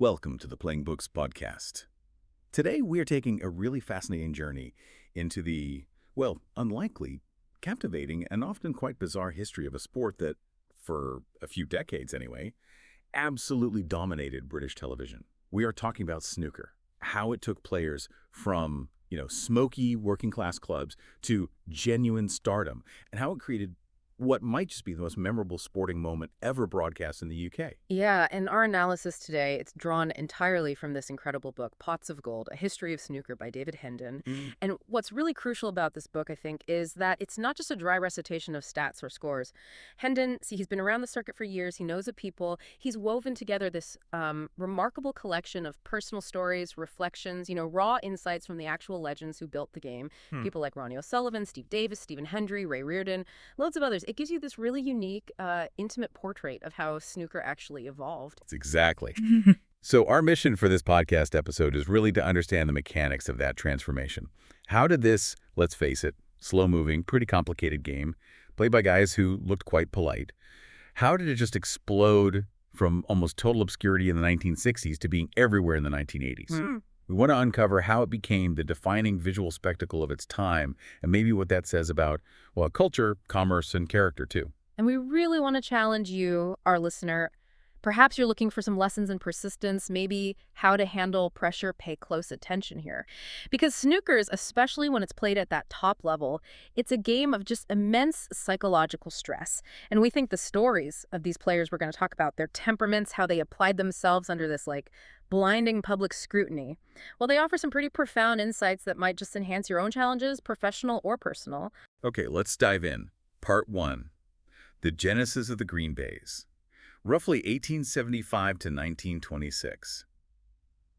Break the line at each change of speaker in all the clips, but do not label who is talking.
Welcome to the Playing Books podcast. Today we are taking a really fascinating journey into the, well, unlikely, captivating, and often quite bizarre history of a sport that, for a few decades anyway, absolutely dominated British television. We are talking about snooker, how it took players from, smoky working-class clubs to genuine stardom, and how it created what might just be the most memorable sporting moment ever broadcast in the UK.
Yeah, and our analysis today, it's drawn entirely from this incredible book, Pots of Gold, A History of Snooker by David Hendon. And what's really crucial about this book, I think, is that it's not just a dry recitation of stats or scores. Hendon, he's been around the circuit for years. He knows the people. He's woven together this remarkable collection of personal stories, reflections, raw insights from the actual legends who built the game. People like Ronnie O'Sullivan, Steve Davis, Stephen Hendry, Ray Reardon, loads of others. It gives you this really unique, intimate portrait of how snooker actually evolved.
Exactly. So our mission for this podcast episode is really to understand the mechanics of that transformation. How did this, let's face it, slow-moving, pretty complicated game, played by guys who looked quite polite, how did it just explode from almost total obscurity in the 1960s to being everywhere in the 1980s? We want to uncover how it became the defining visual spectacle of its time and maybe what that says about, well, culture, commerce, and character, too.
And we really want to challenge you, our listener. Perhaps you're looking for some lessons in persistence, maybe how to handle pressure. Pay close attention here. Because snookers, especially when it's played at that top level, it's a game of just immense psychological stress. And we think the stories of these players we're going to talk about, their temperaments, how they applied themselves under this, blinding public scrutiny, well, they offer some pretty profound insights that might just enhance your own challenges, professional or personal.
Okay, let's dive in. Part 1. The Genesis of the Green Baize. Roughly 1875 to 1926.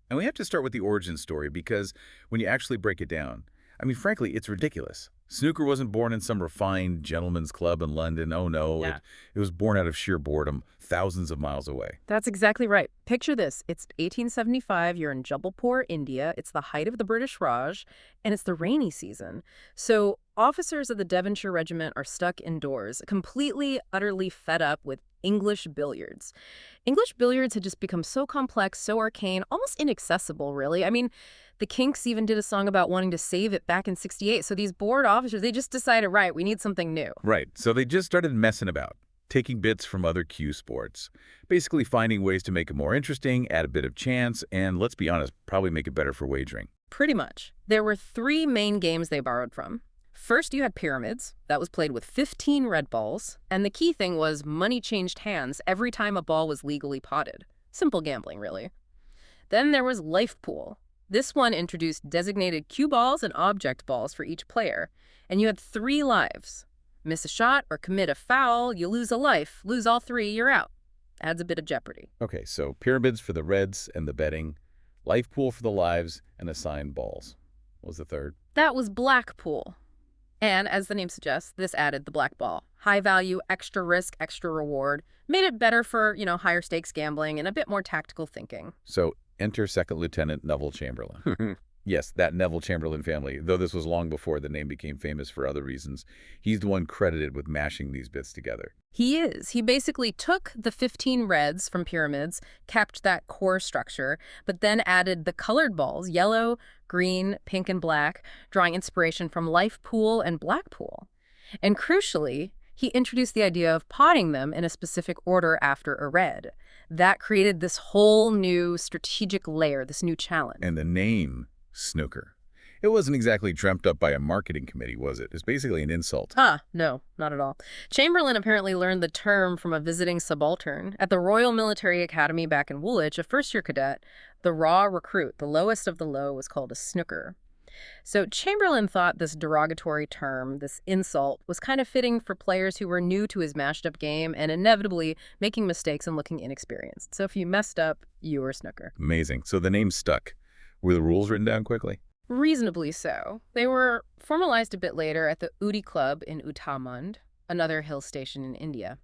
And we have to start with the origin story because when you actually break it down, frankly, it's ridiculous. Snooker wasn't born in some refined gentleman's club in London. Oh, no.
Yeah.
It was born out of sheer boredom thousands of miles away.
That's exactly right. Picture this. It's 1875. You're in Jabalpur, India. It's the height of the British Raj, and it's the rainy season. So officers of the Devonshire Regiment are stuck indoors, completely, utterly fed up with English billiards. English billiards had just become so complex, so arcane, almost inaccessible, really. The Kinks even did a song about wanting to save it back in '68. So these bored officers, they just decided, right, we need something new.
Right. So they just started messing about, taking bits from other cue sports, basically finding ways to make it more interesting, add a bit of chance, and let's be honest, probably make it better for wagering.
Pretty much. There were 3 main games they borrowed from. First, you had pyramids. That was played with 15 red balls. And the key thing was money changed hands every time a ball was legally potted. Simple gambling, really. Then there was life pool. This one introduced designated cue balls and object balls for each player. And you had 3 lives. Miss a shot or commit a foul, you lose a life. Lose all 3, you're out. Adds a bit of jeopardy.
Okay, so pyramids for the reds and the betting, life pool for the lives, and assigned balls. What was the third?
That was black pool. And as the name suggests, this added the black ball. High value, extra risk, extra reward. Made it better for, higher stakes gambling and a bit more tactical thinking.
So enter Second Lieutenant Neville Chamberlain. Yes, that Neville Chamberlain family, though this was long before the name became famous for other reasons. He's the one credited with mashing these bits together.
He is. He basically took the 15 reds from pyramids, kept that core structure, but then added the colored balls, yellow, green, pink, and black, drawing inspiration from life pool and black pool. And crucially, he introduced the idea of potting them in a specific order after a red. That created this whole new strategic layer, this new challenge.
And the name, snooker. It wasn't exactly dreamt up by a marketing committee, was it? It's basically an insult.
No, not at all. Chamberlain apparently learned the term from a visiting subaltern. At the Royal Military Academy back in Woolwich, a first-year cadet, the raw recruit, the lowest of the low, was called a snooker. So Chamberlain thought this derogatory term, this insult, was kind of fitting for players who were new to his mashed-up game and inevitably making mistakes and looking inexperienced. So if you messed up, you were a snooker.
Amazing. So the name stuck. Were the rules written down quickly?
Reasonably so. They were formalized a bit later at the Udi Club in Uttarakhand, another hill station in India.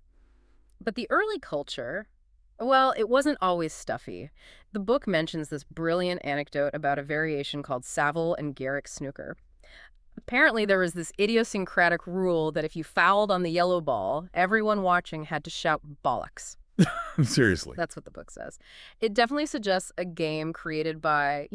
But the early culture, well, it wasn't always stuffy. The book mentions this brilliant anecdote about a variation called Savile and Garrick snooker. Apparently, there was this idiosyncratic rule that if you fouled on the yellow ball, everyone watching had to shout bollocks.
Seriously.
That's what the book says. It definitely suggests a game created by,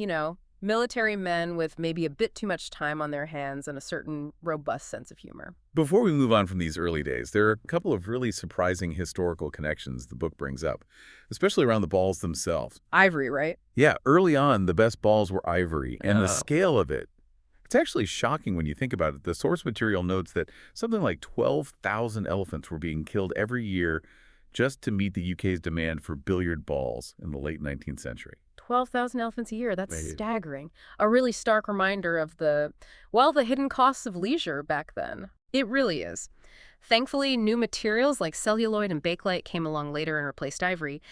military men with maybe a bit too much time on their hands and a certain robust sense of humor.
Before we move on from these early days, there are a couple of really surprising historical connections the book brings up, especially around the balls themselves.
Ivory, right?
Yeah, early on, the best balls were ivory, and the
Oh.
scale of it, it's actually shocking when you think about it. The source material notes that something like 12,000 elephants were being killed every year just to meet the UK's demand for billiard balls in the late 19th century.
12,000 elephants a year. That's
Right.
staggering. A really stark reminder of the hidden costs of leisure back then. It really is. Thankfully, new materials like celluloid and bakelite came along later and replaced ivory.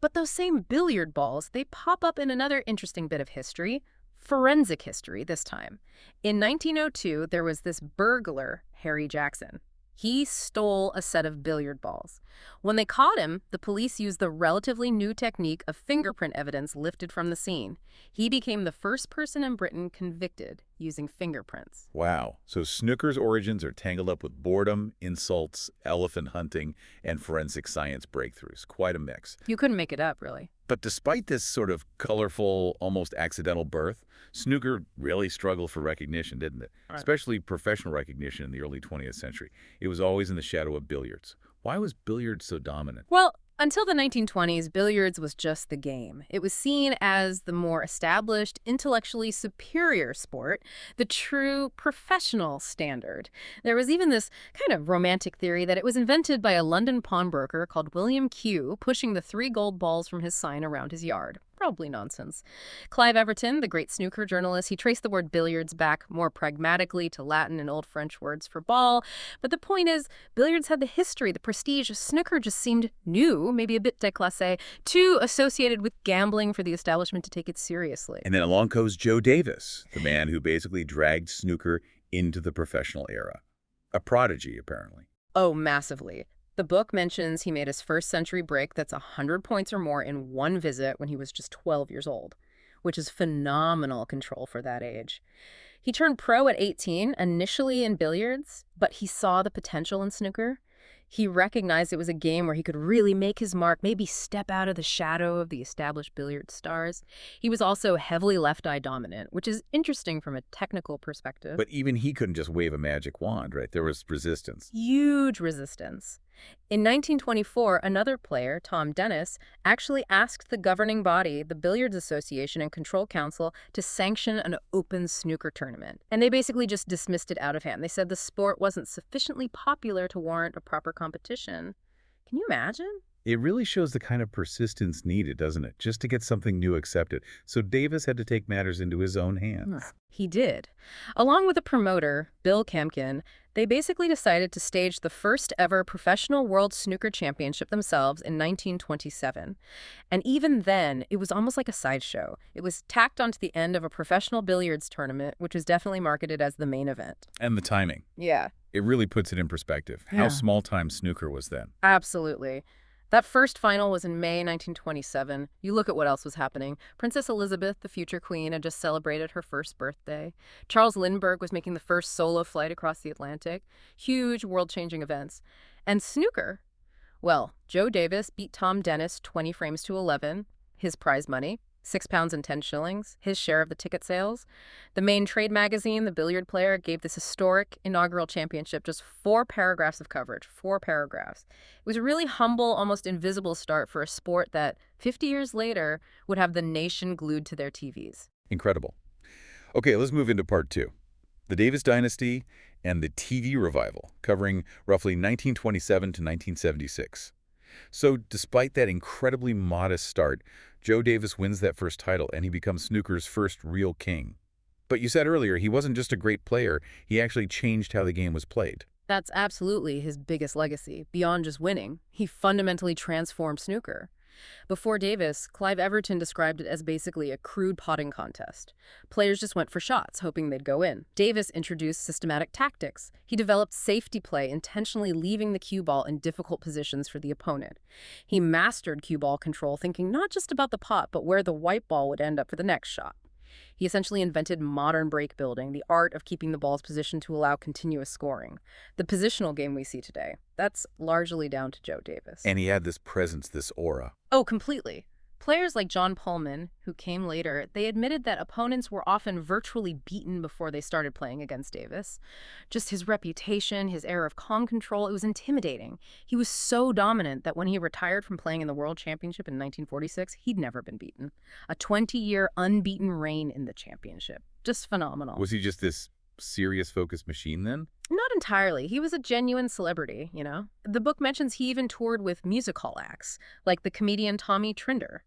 But those same billiard balls, they pop up in another interesting bit of history, forensic history this time. In 1902, there was this burglar, Harry Jackson. He stole a set of billiard balls. When they caught him, the police used the relatively new technique of fingerprint evidence lifted from the scene. He became the first person in Britain convicted using fingerprints.
Wow. So snooker's origins are tangled up with boredom, insults, elephant hunting, and forensic science breakthroughs. Quite a mix.
You couldn't make it up, really.
But despite this sort of colorful, almost accidental birth, snooker really struggled for recognition, didn't it?
Right.
Especially professional recognition in the early 20th century. It was always in the shadow of billiards. Why was billiards so dominant?
Well, until the 1920s, billiards was just the game. It was seen as the more established, intellectually superior sport, the true professional standard. There was even this kind of romantic theory that it was invented by a London pawnbroker called William Q, pushing the 3 gold balls from his sign around his yard. Probably nonsense. Clive Everton, the great snooker journalist, he traced the word billiards back more pragmatically to Latin and Old French words for ball. But the point is, billiards had the history, the prestige. Snooker just seemed new, maybe a bit déclassé, too associated with gambling for the establishment to take it seriously.
And then along goes Joe Davis, the man who basically dragged snooker into the professional era. A prodigy, apparently.
Oh, massively. The book mentions he made his first century break that's 100 points or more in one visit when he was just 12 years old, which is phenomenal control for that age. He turned pro at 18, initially in billiards, but he saw the potential in snooker. He recognized it was a game where he could really make his mark, maybe step out of the shadow of the established billiard stars. He was also heavily left-eye dominant, which is interesting from a technical perspective.
But even he couldn't just wave a magic wand, right? There was resistance.
Huge resistance. In 1924, another player, Tom Dennis, actually asked the governing body, the Billiards Association and Control Council, to sanction an open snooker tournament. And they basically just dismissed it out of hand. They said the sport wasn't sufficiently popular to warrant a proper competition. Can you imagine?
It really shows the kind of persistence needed, doesn't it? Just to get something new accepted. So Davis had to take matters into his own hands.
He did. Along with a promoter, Bill Kempkin, they basically decided to stage the first ever professional World Snooker Championship themselves in 1927. And even then, it was almost like a sideshow. It was tacked onto the end of a professional billiards tournament, which was definitely marketed as the main event.
And the timing.
Yeah.
It really puts it in perspective.
Yeah.
How small-time snooker was then.
Absolutely. That first final was in May 1927. You look at what else was happening. Princess Elizabeth, the future queen, had just celebrated her first birthday. Charles Lindbergh was making the first solo flight across the Atlantic. Huge world-changing events. And snooker. Well, Joe Davis beat Tom Dennis 20 frames to 11. His prize money, £6 and 10 shillings, his share of the ticket sales. The main trade magazine, The Billiard Player, gave this historic inaugural championship just 4 paragraphs of coverage, 4 paragraphs. It was a really humble, almost invisible start for a sport that 50 years later would have the nation glued to their TVs.
Incredible. Okay, let's move into part 2. The Davis Dynasty and the TV revival, covering roughly 1927 to 1976. So despite that incredibly modest start, Joe Davis wins that first title and he becomes snooker's first real king. But you said earlier, he wasn't just a great player, he actually changed how the game was played.
That's absolutely his biggest legacy. Beyond just winning, he fundamentally transformed snooker. Before Davis, Clive Everton described it as basically a crude potting contest. Players just went for shots, hoping they'd go in. Davis introduced systematic tactics. He developed safety play, intentionally leaving the cue ball in difficult positions for the opponent. He mastered cue ball control, thinking not just about the pot, but where the white ball would end up for the next shot. He essentially invented modern break building, the art of keeping the balls positioned to allow continuous scoring. The positional game we see today, that's largely down to Joe Davis.
And he had this presence, this aura.
Oh, completely. Players like John Pullman, who came later, they admitted that opponents were often virtually beaten before they started playing against Davis. Just his reputation, his air of calm control, it was intimidating. He was so dominant that when he retired from playing in the World Championship in 1946, he'd never been beaten. A 20-year unbeaten reign in the championship. Just phenomenal.
Was he just this serious focused machine then?
Not entirely. He was a genuine celebrity, you know? The book mentions he even toured with music hall acts, like the comedian Tommy Trinder.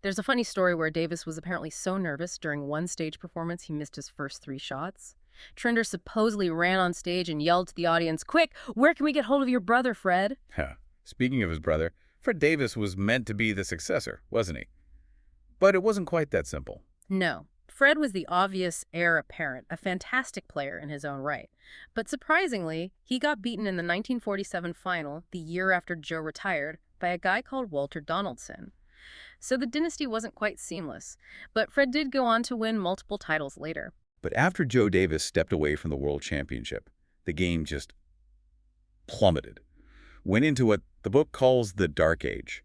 There's a funny story where Davis was apparently so nervous during one stage performance he missed his first 3 shots. Trinder supposedly ran on stage and yelled to the audience, "Quick, where can we get hold of your brother, Fred?"
Speaking of his brother, Fred Davis was meant to be the successor, wasn't he? But it wasn't quite that simple.
No. Fred was the obvious heir apparent, a fantastic player in his own right. But surprisingly, he got beaten in the 1947 final, the year after Joe retired, by a guy called Walter Donaldson. So the dynasty wasn't quite seamless, but Fred did go on to win multiple titles later.
But after Joe Davis stepped away from the World Championship, the game just plummeted. Went into what the book calls the Dark Age.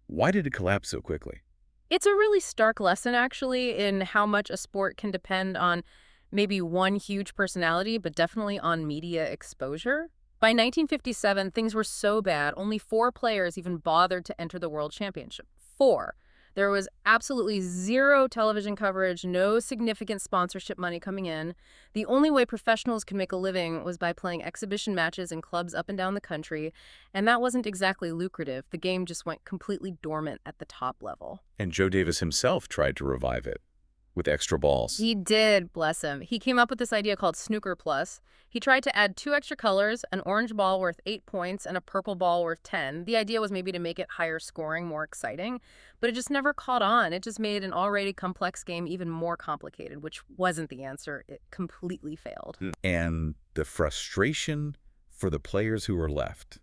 Why did it collapse so quickly?
It's a really stark lesson, actually, in how much a sport can depend on maybe one huge personality, but definitely on media exposure. By 1957, things were so bad, only 4 players even bothered to enter the World Championship. 4. There was absolutely zero television coverage, no significant sponsorship money coming in. The only way professionals could make a living was by playing exhibition matches in clubs up and down the country, and that wasn't exactly lucrative. The game just went completely dormant at the top level.
And Joe Davis himself tried to revive it with extra balls.
He did, bless him. He came up with this idea called Snooker Plus. He tried to add 2 extra colors, an orange ball worth 8 points and a purple ball worth 10. The idea was maybe to make it higher scoring, more exciting, but it just never caught on. It just made an already complex game even more complicated, which wasn't the answer. It completely failed.
And the frustration for the players who were left,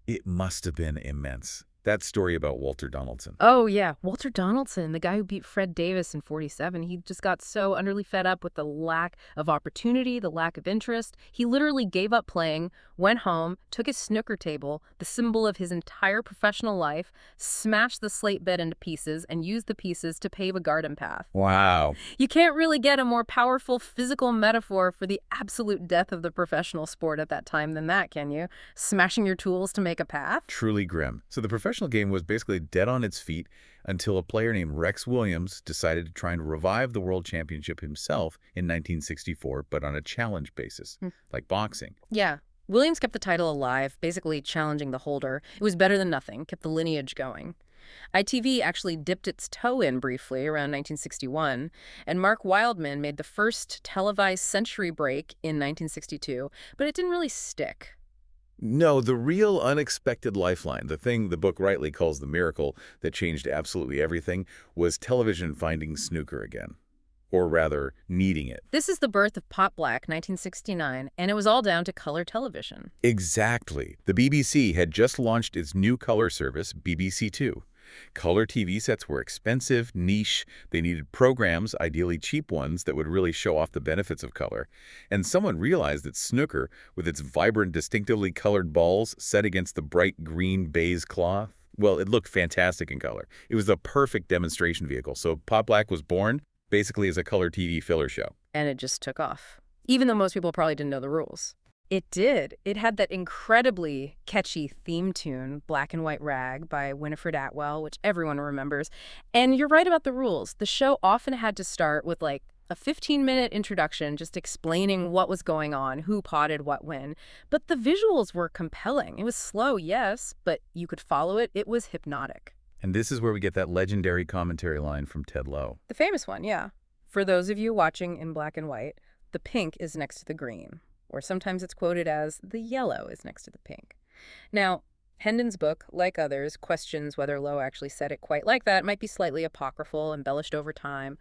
it must have been immense. That story about Walter Donaldson.
Oh, yeah. Walter Donaldson, the guy who beat Fred Davis in 47, he just got so utterly fed up with the lack of opportunity, the lack of interest. He literally gave up playing, went home, took his snooker table, the symbol of his entire professional life, smashed the slate bed into pieces, and used the pieces to pave a garden path.
Wow.
You can't really get a more powerful physical metaphor for the absolute death of the professional sport at that time than that, can you? Smashing your tools to make a path?
Truly grim. So the professional game was basically dead on its feet until a player named Rex Williams decided to try and revive the World Championship himself in 1964, but on a challenge basis, like boxing.
Yeah. Williams kept the title alive, basically challenging the holder. It was better than nothing, kept the lineage going. ITV actually dipped its toe in briefly around 1961, and Mark Wildman made the first televised century break in 1962, but it didn't really stick.
No, the real unexpected lifeline, the thing the book rightly calls the miracle that changed absolutely everything, was television finding snooker again. Or rather, needing it.
This is the birth of Pot Black, 1969, and it was all down to color television.
Exactly. The BBC had just launched its new color service, BBC Two. Color TV sets were expensive, niche. They needed programs, ideally cheap ones, that would really show off the benefits of color. And someone realized that snooker, with its vibrant, distinctively colored balls set against the bright green baize cloth, well, it looked fantastic in color. It was the perfect demonstration vehicle. So Pot Black was born basically as a color TV filler show.
And it just took off, even though most people probably didn't know the rules. It did. It had that incredibly catchy theme tune, Black and White Rag by Winifred Atwell, which everyone remembers. And you're right about the rules. The show often had to start with like a 15-minute introduction just explaining what was going on, who potted what when. But the visuals were compelling. It was slow, yes, but you could follow it. It was hypnotic.
And this is where we get that legendary commentary line from Ted Lowe.
The famous one, yeah. For those of you watching in black and white, the pink is next to the green. Or sometimes it's quoted as the yellow is next to the pink. Now, Hendon's book, like others, questions whether Lowe actually said it quite like that. It might be slightly apocryphal, embellished over time.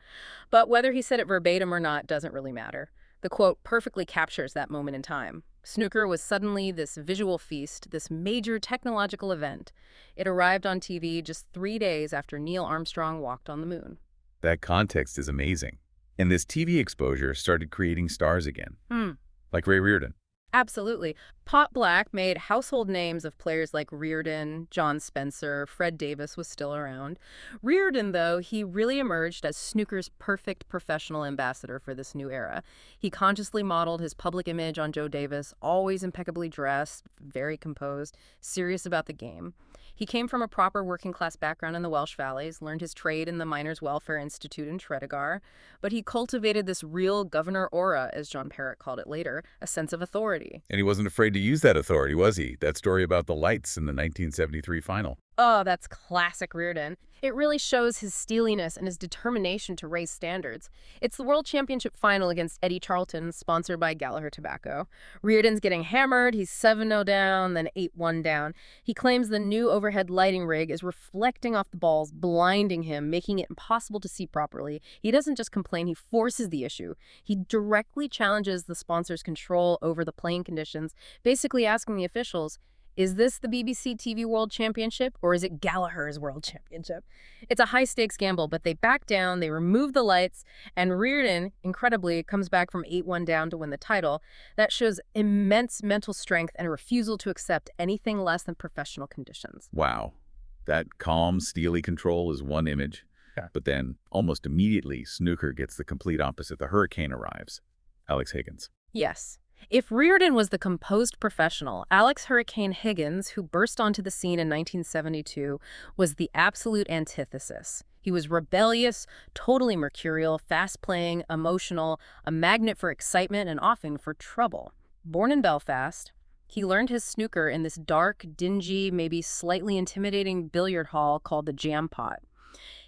But whether he said it verbatim or not doesn't really matter. The quote perfectly captures that moment in time. Snooker was suddenly this visual feast, this major technological event. It arrived on TV just 3 days after Neil Armstrong walked on the moon.
That context is amazing. And this TV exposure started creating stars again,
Hmm.
like Ray Reardon.
Absolutely. Pot Black made household names of players like Reardon, John Spencer, Fred Davis was still around. Reardon, though, he really emerged as snooker's perfect professional ambassador for this new era. He consciously modeled his public image on Joe Davis, always impeccably dressed, very composed, serious about the game. He came from a proper working-class background in the Welsh Valleys, learned his trade in the Miners' Welfare Institute in Tredegar, but he cultivated this real governor aura, as John Parrott called it later, a sense of authority.
And he wasn't afraid to use that authority, was he? That story about the lights in the 1973 final.
Oh, that's classic Reardon. It really shows his steeliness and his determination to raise standards. It's the World Championship final against Eddie Charlton, sponsored by Gallagher Tobacco. Reardon's getting hammered, he's 7-0 down, then 8-1 down. He claims the new overhead lighting rig is reflecting off the balls, blinding him, making it impossible to see properly. He doesn't just complain, he forces the issue. He directly challenges the sponsor's control over the playing conditions, basically asking the officials, is this the BBC TV World Championship, or is it Gallagher's World Championship? It's a high-stakes gamble, but they back down, they remove the lights, and Reardon, incredibly, comes back from 8-1 down to win the title. That shows immense mental strength and a refusal to accept anything less than professional conditions.
Wow. That calm, steely control is one image.
Yeah.
But then, almost immediately, snooker gets the complete opposite. The hurricane arrives. Alex Higgins.
Yes. If Reardon was the composed professional, Alex Hurricane Higgins, who burst onto the scene in 1972, was the absolute antithesis. He was rebellious, totally mercurial, fast-playing, emotional, a magnet for excitement and often for trouble. Born in Belfast, he learned his snooker in this dark, dingy, maybe slightly intimidating billiard hall called the Jam Pot.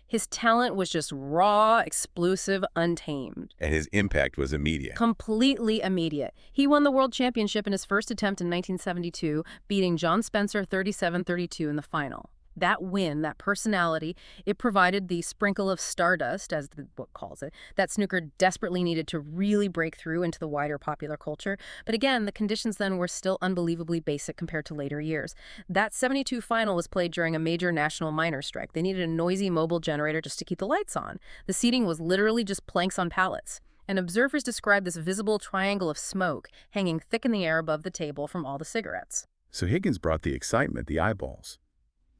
His talent was just raw, explosive, untamed.
And his impact was immediate.
Completely immediate. He won the World Championship in his first attempt in 1972, beating John Spencer 37-32 in the final. That win, that personality, it provided the sprinkle of stardust, as the book calls it, that snooker desperately needed to really break through into the wider popular culture. But again, the conditions then were still unbelievably basic compared to later years. That 72 final was played during a major national miners' strike. They needed a noisy mobile generator just to keep the lights on. The seating was literally just planks on pallets. And observers described this visible triangle of smoke hanging thick in the air above the table from all the cigarettes.
So Higgins brought the excitement, the eyeballs.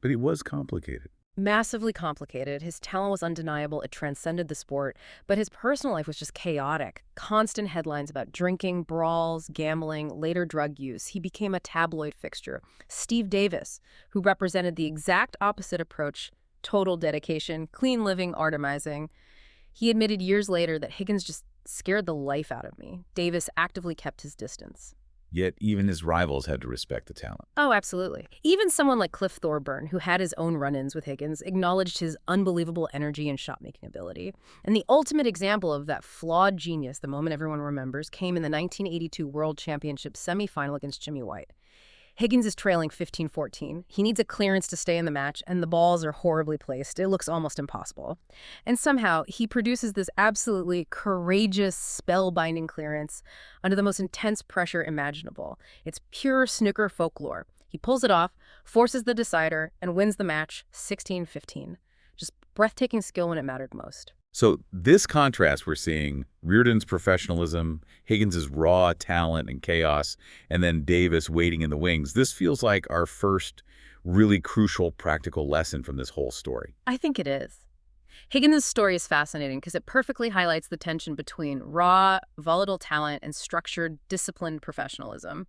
But he was complicated.
Massively complicated. His talent was undeniable. It transcended the sport. But his personal life was just chaotic. Constant headlines about drinking, brawls, gambling, later drug use. He became a tabloid fixture. Steve Davis, who represented the exact opposite approach, total dedication, clean living, artemizing. He admitted years later that Higgins just scared the life out of me. Davis actively kept his distance.
Yet even his rivals had to respect the talent.
Oh, absolutely. Even someone like Cliff Thorburn, who had his own run-ins with Higgins, acknowledged his unbelievable energy and shot-making ability. And the ultimate example of that flawed genius, the moment everyone remembers, came in the 1982 World Championship semifinal against Jimmy White. Higgins is trailing 15-14. He needs a clearance to stay in the match, and the balls are horribly placed. It looks almost impossible. And somehow, he produces this absolutely courageous, spellbinding clearance under the most intense pressure imaginable. It's pure snooker folklore. He pulls it off, forces the decider, and wins the match 16-15. Just breathtaking skill when it mattered most.
So this contrast we're seeing, Reardon's professionalism, Higgins' raw talent and chaos, and then Davis waiting in the wings, this feels like our first really crucial practical lesson from this whole story.
I think it is. Higgins' story is fascinating because it perfectly highlights the tension between raw, volatile talent and structured, disciplined professionalism.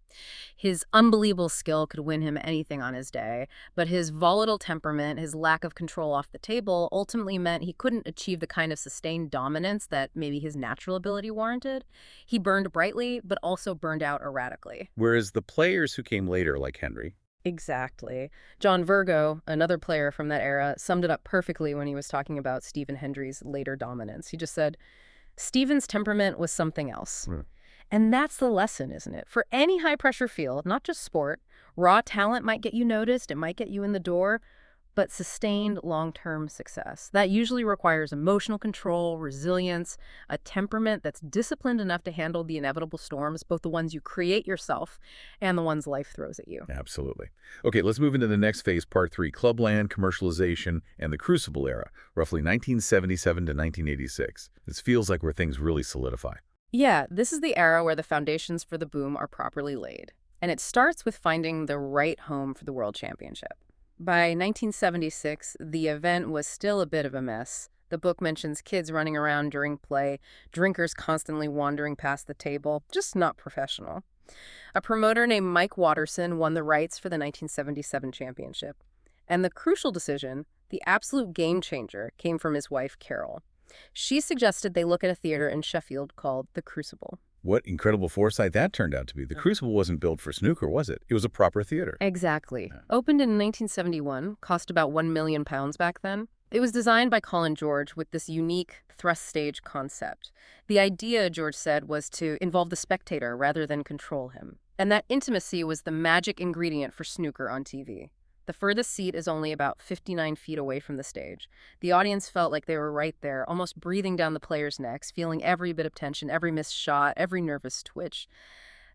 His unbelievable skill could win him anything on his day, but his volatile temperament, his lack of control off the table, ultimately meant he couldn't achieve the kind of sustained dominance that maybe his natural ability warranted. He burned brightly, but also burned out erratically.
Whereas the players who came later, like Henry,
Exactly. John Virgo, another player from that era, summed it up perfectly when he was talking about Stephen Hendry's later dominance. He just said, Stephen's temperament was something else.
Right.
And that's the lesson, isn't it? For any high-pressure field, not just sport, raw talent might get you noticed, it might get you in the door, but sustained long-term success. That usually requires emotional control, resilience, a temperament that's disciplined enough to handle the inevitable storms, both the ones you create yourself and the ones life throws at you.
Absolutely. Okay, let's move into the next phase, part 3, clubland, commercialization, and the Crucible era, roughly 1977 to 1986. This feels like where things really solidify.
Yeah, this is the era where the foundations for the boom are properly laid. And it starts with finding the right home for the World Championship. By 1976, the event was still a bit of a mess. The book mentions kids running around during play, drinkers constantly wandering past the table, just not professional. A promoter named Mike Watterson won the rights for the 1977 championship. And the crucial decision, the absolute game changer, came from his wife, Carol. She suggested they look at a theater in Sheffield called the Crucible.
What incredible foresight that turned out to be. The Crucible wasn't built for snooker, was it? It was a proper theater.
Exactly. Opened in 1971, cost about £1 million back then. It was designed by Colin George with this unique thrust stage concept. The idea, George said, was to involve the spectator rather than control him. And that intimacy was the magic ingredient for snooker on TV. The furthest seat is only about 59 feet away from the stage. The audience felt like they were right there, almost breathing down the players' necks, feeling every bit of tension, every missed shot, every nervous twitch.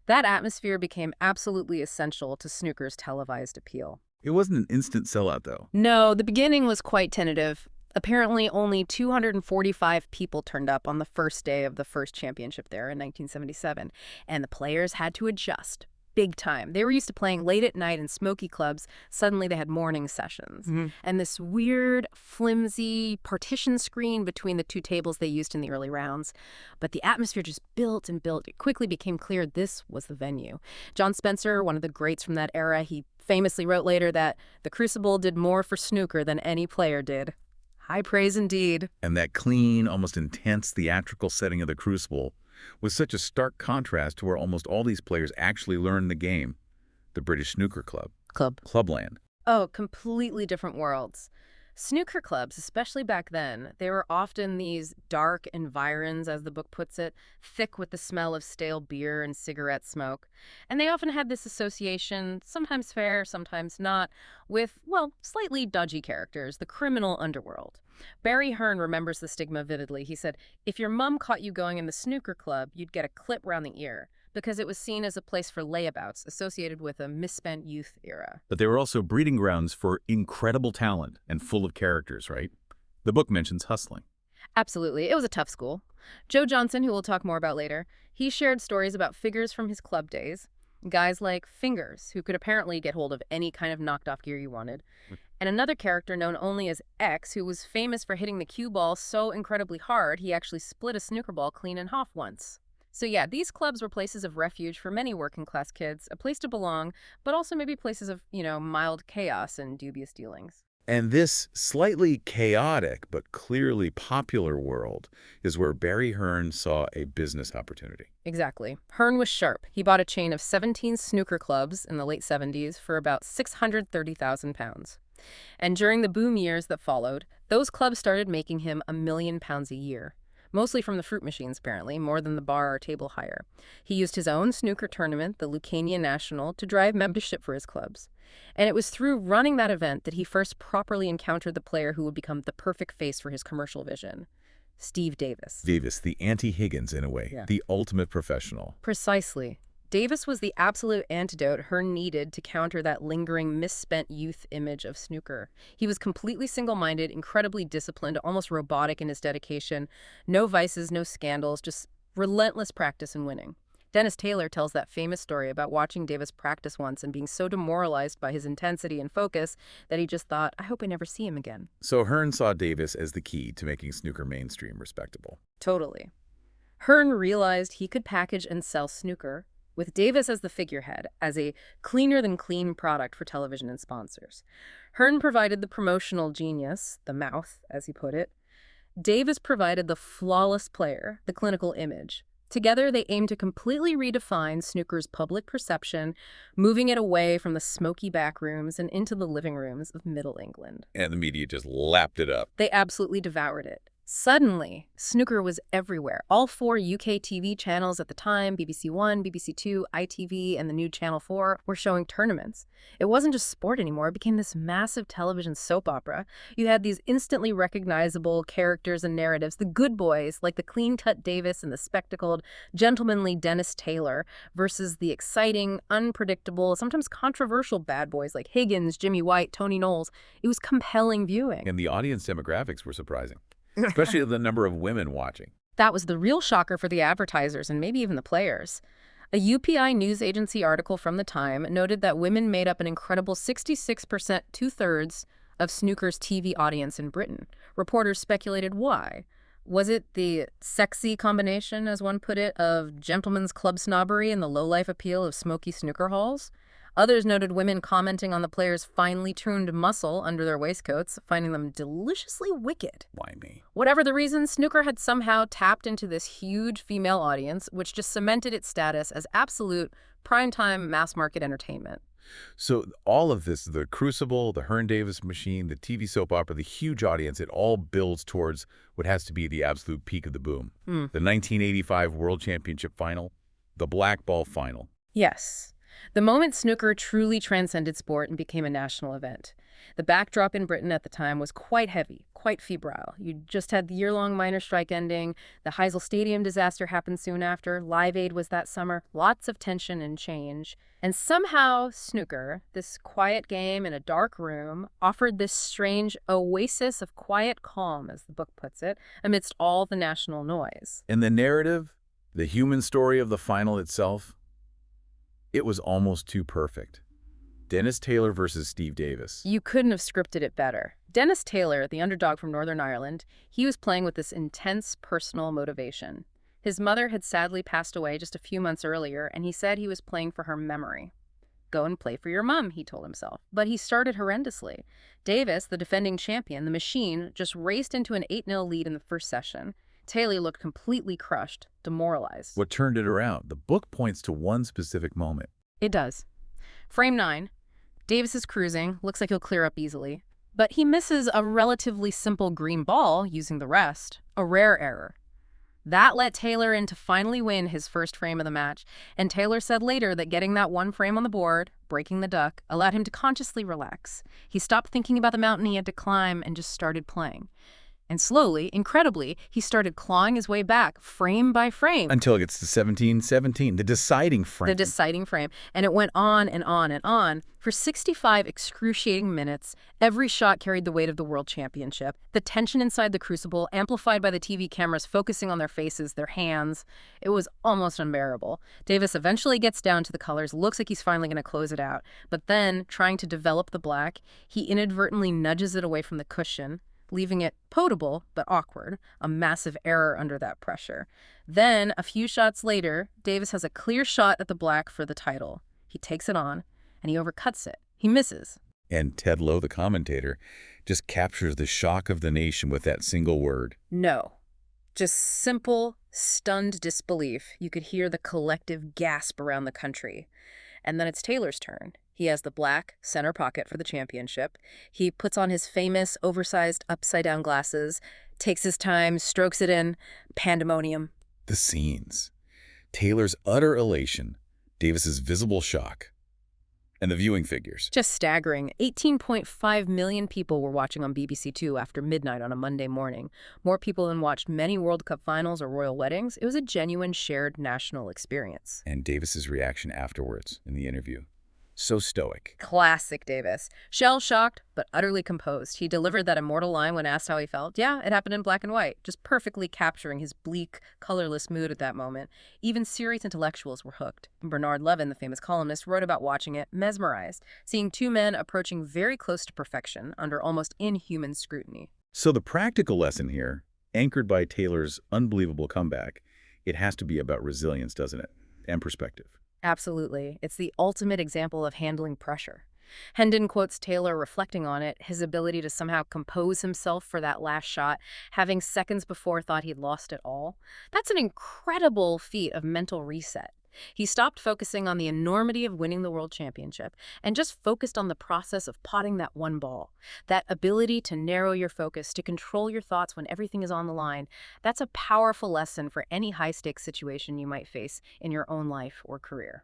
That atmosphere became absolutely essential to snooker's televised appeal.
It wasn't an instant sellout, though.
No, the beginning was quite tentative. Apparently, only 245 people turned up on the first day of the first championship there in 1977, and the players had to adjust. Big time. They were used to playing late at night in smoky clubs. Suddenly they had morning sessions. And this weird, flimsy partition screen between the two tables they used in the early rounds. But the atmosphere just built and built. It quickly became clear this was the venue. John Spencer, one of the greats from that era, he famously wrote later that the Crucible did more for snooker than any player did. High praise indeed.
And that clean, almost intense theatrical setting of the Crucible was such a stark contrast to where almost all these players actually learned the game, the British Snooker Clubland.
Oh, completely different worlds. Snooker clubs, especially back then, they were often these dark environs, as the book puts it, thick with the smell of stale beer and cigarette smoke. And they often had this association, sometimes fair, sometimes not, with, well, slightly dodgy characters, the criminal underworld. Barry Hearn remembers the stigma vividly. He said, if your mom caught you going in the snooker club, you'd get a clip round the ear, because it was seen as a place for layabouts associated with a misspent youth era.
But they were also breeding grounds for incredible talent and full of characters, right? The book mentions hustling.
Absolutely. It was a tough school. Joe Johnson, who we'll talk more about later, he shared stories about figures from his club days. Guys like Fingers, who could apparently get hold of any kind of knocked-off gear you wanted. And another character known only as X, who was famous for hitting the cue ball so incredibly hard he actually split a snooker ball clean in half once. So yeah, these clubs were places of refuge for many working-class kids, a place to belong, but also maybe places of, mild chaos and dubious dealings.
And this slightly chaotic but clearly popular world is where Barry Hearn saw a business opportunity.
Exactly. Hearn was sharp. He bought a chain of 17 snooker clubs in the late 70s for about £630,000. And during the boom years that followed, those clubs started making him £1 million a year. Mostly from the fruit machines, apparently, more than the bar or table hire. He used his own snooker tournament, the Lucania National, to drive membership for his clubs. And it was through running that event that he first properly encountered the player who would become the perfect face for his commercial vision, Steve Davis.
Davis, the anti-Higgins in a way, the ultimate professional.
Precisely. Davis was the absolute antidote Hearn needed to counter that lingering, misspent youth image of snooker. He was completely single-minded, incredibly disciplined, almost robotic in his dedication. No vices, no scandals, just relentless practice and winning. Dennis Taylor tells that famous story about watching Davis practice once and being so demoralized by his intensity and focus that he just thought, I hope I never see him again.
So Hearn saw Davis as the key to making snooker mainstream respectable.
Totally. Hearn realized he could package and sell snooker, with Davis as the figurehead, as a cleaner-than-clean product for television and sponsors. Hearn provided the promotional genius, the mouth, as he put it. Davis provided the flawless player, the clinical image. Together, they aimed to completely redefine snooker's public perception, moving it away from the smoky back rooms and into the living rooms of Middle England.
And the media just lapped it up.
They absolutely devoured it. Suddenly, snooker was everywhere. All 4 UK TV channels at the time, BBC One, BBC Two, ITV, and the new Channel 4, were showing tournaments. It wasn't just sport anymore. It became this massive television soap opera. You had these instantly recognizable characters and narratives, the good boys, like the clean-cut Davis and the spectacled, gentlemanly Dennis Taylor, versus the exciting, unpredictable, sometimes controversial bad boys like Higgins, Jimmy White, Tony Knowles. It was compelling viewing.
And the audience demographics were surprising, especially the number of women watching.
That was the real shocker for the advertisers and maybe even the players. A UPI news agency article from the time noted that women made up an incredible 66%, two-thirds, of snooker's TV audience in Britain. Reporters speculated why. Was it the sexy combination, as one put it, of gentlemen's club snobbery and the low-life appeal of smoky snooker halls? Others noted women commenting on the players' finely tuned muscle under their waistcoats, finding them deliciously wicked.
Why me?
Whatever the reason, snooker had somehow tapped into this huge female audience, which just cemented its status as absolute primetime mass-market entertainment.
So all of this, the Crucible, the Hearn Davis machine, the TV soap opera, the huge audience, it all builds towards what has to be the absolute peak of the boom. The 1985 World Championship final, the black ball final.
Yes. The moment snooker truly transcended sport and became a national event. The backdrop in Britain at the time was quite heavy, quite febrile. You just had the year-long miners' strike ending, the Heysel Stadium disaster happened soon after, Live Aid was that summer, lots of tension and change. And somehow snooker, this quiet game in a dark room, offered this strange oasis of quiet calm, as the book puts it, amidst all the national noise.
And the narrative, the human story of the final itself, it was almost too perfect. Dennis Taylor versus Steve Davis.
You couldn't have scripted it better. Dennis Taylor, the underdog from Northern Ireland, he was playing with this intense personal motivation. His mother had sadly passed away just a few months earlier, and he said he was playing for her memory. Go and play for your mom, he told himself. But he started horrendously. Davis, the defending champion, the machine, just raced into an 8-0 lead in the first session. Taylor looked completely crushed, demoralized.
What turned it around? The book points to one specific moment.
It does. Frame 9. Davis is cruising, looks like he'll clear up easily. But he misses a relatively simple green ball using the rest, a rare error. That let Taylor in to finally win his first frame of the match, and Taylor said later that getting that one frame on the board, breaking the duck, allowed him to consciously relax. He stopped thinking about the mountain he had to climb and just started playing. And slowly, incredibly, he started clawing his way back, frame by frame.
Until it gets to 17-17, the deciding frame.
The deciding frame. And it went on and on and on. For 65 excruciating minutes, every shot carried the weight of the World Championship. The tension inside the crucible, amplified by the TV cameras focusing on their faces, their hands. It was almost unbearable. Davis eventually gets down to the colors, looks like he's finally going to close it out. But then, trying to develop the black, he inadvertently nudges it away from the cushion, leaving it potable but awkward, a massive error under that pressure. Then, a few shots later, Davis has a clear shot at the black for the title. He takes it on, and he overcuts it. He misses.
And Ted Lowe, the commentator, just captures the shock of the nation with that single word.
No. Just simple, stunned disbelief. You could hear the collective gasp around the country. And then it's Taylor's turn. He has the black center pocket for the championship. He puts on his famous, oversized, upside-down glasses, takes his time, strokes it in. Pandemonium.
The scenes. Taylor's utter elation, Davis's visible shock, and the viewing figures.
Just staggering. 18.5 million people were watching on BBC Two after midnight on a Monday morning. More people than watched many World Cup finals or royal weddings. It was a genuine shared national experience.
And Davis's reaction afterwards in the interview. So stoic.
Classic Davis. Shell-shocked, but utterly composed. He delivered that immortal line when asked how he felt. Yeah, it happened in black and white, just perfectly capturing his bleak, colorless mood at that moment. Even serious intellectuals were hooked. Bernard Levin, the famous columnist, wrote about watching it, mesmerized, seeing two men approaching very close to perfection under almost inhuman scrutiny.
So the practical lesson here, anchored by Taylor's unbelievable comeback, it has to be about resilience, doesn't it? And perspective.
Absolutely. It's the ultimate example of handling pressure. Hendon quotes Taylor reflecting on it, his ability to somehow compose himself for that last shot, having seconds before thought he'd lost it all. That's an incredible feat of mental reset. He stopped focusing on the enormity of winning the world championship and just focused on the process of potting that one ball. That ability to narrow your focus, to control your thoughts when everything is on the line, that's a powerful lesson for any high-stakes situation you might face in your own life or career.